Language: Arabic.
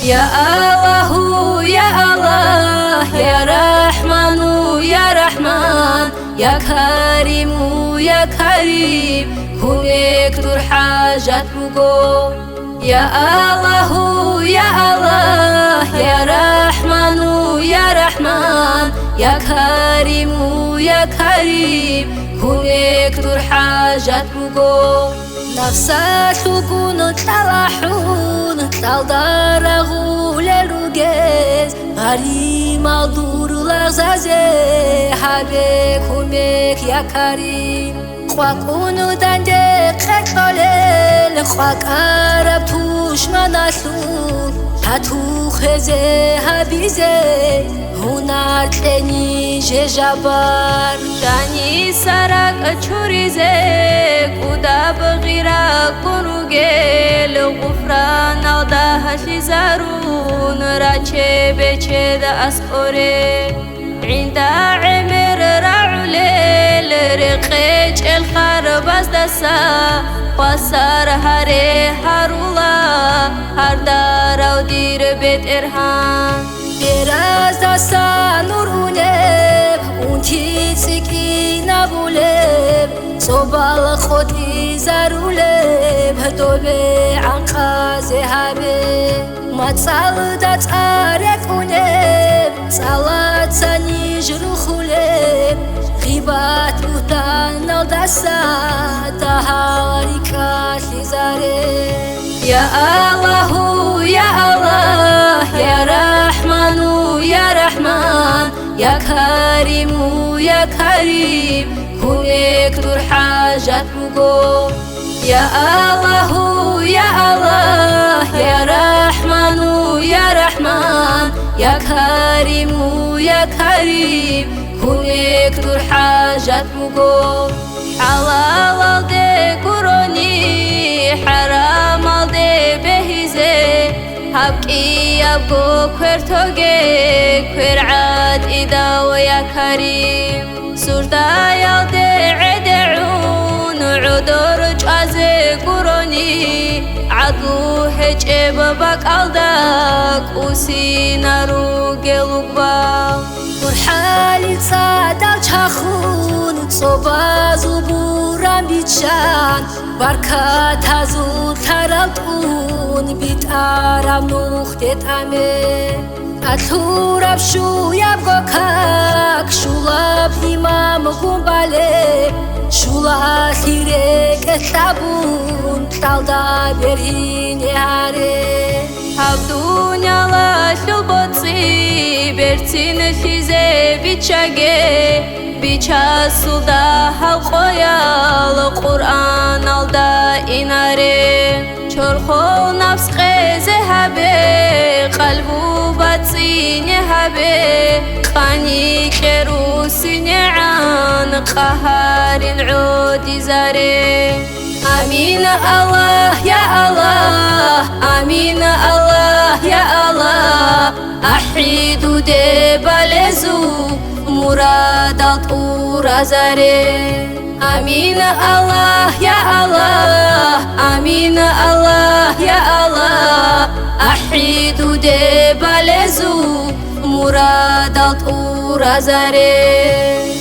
يا الله يا الله يا رحمن يا رحمن يا كريم يا كريم كونكتور حاجات بقول يا الله يا الله يا رحمن يا رحمن يا كريم يا كريم كونكتور حاجات بقول نفسك تكون تلاحون تالدارغو للرجز غريم الدور لغزازي حبك همك يا كريم خواكونو دندق خطالل خواك عرب توش مناسون هتو خزه هبیزه هنر تنی جبار دانی سرک چوریزه کودا بغیرا کنوگل غفران آده هشی زارون راچه بچه ده اسکوره عند عمر رعولل رقيج الخرب دسا وصار هري هرولا هر دار ودير بيت إرهان براز دسا نور ولب ونتي سكينة بولب صوبال خودي زارولب هدوبي عن قازي هابي ما تصالدت أريك ولب صلاة سنيجر خولب غيبات بوتان الدسا تهاري كاشي زاري يا الله يا الله يا رحمن يا رحمن يا كريم يا كريم كونكتور حاجات بقول يا الله يا الله يا رحمن يا رحمن يا كريم يا كريم كونكتور حاجات بقول حلال دي كوروني حرام دي بهزي هبكي يبقو كورتوغي كورعات إدا ويا كريم سوردا يالدي عدعون عدور جازي كوروني عدو هجب بقالدك وسينارو قلوبا مرحالي تصادل چخون صوبا زبورم بیچان برکت هزو ترالتون بیت آرام نخته تامه اتلورب شویب گوکاک شولاب ایمام گنباله شولا خیره کتابون تالدا برین یاره هب دنیالا شلبوتسی برتین خیزه بیچاگه بیچا سودا حلقویال قرآن alda inare چرخو نفس قیزه هبه قلبو بطینه هبه خانی کروسینه عن قهارین عودی زاره آمين الله يا الله آمين الله يا الله أحيد دبالزو مراد الطور زاري آمين الله يا الله آمين الله يا الله أحيد دبالزو مراد الطور زاري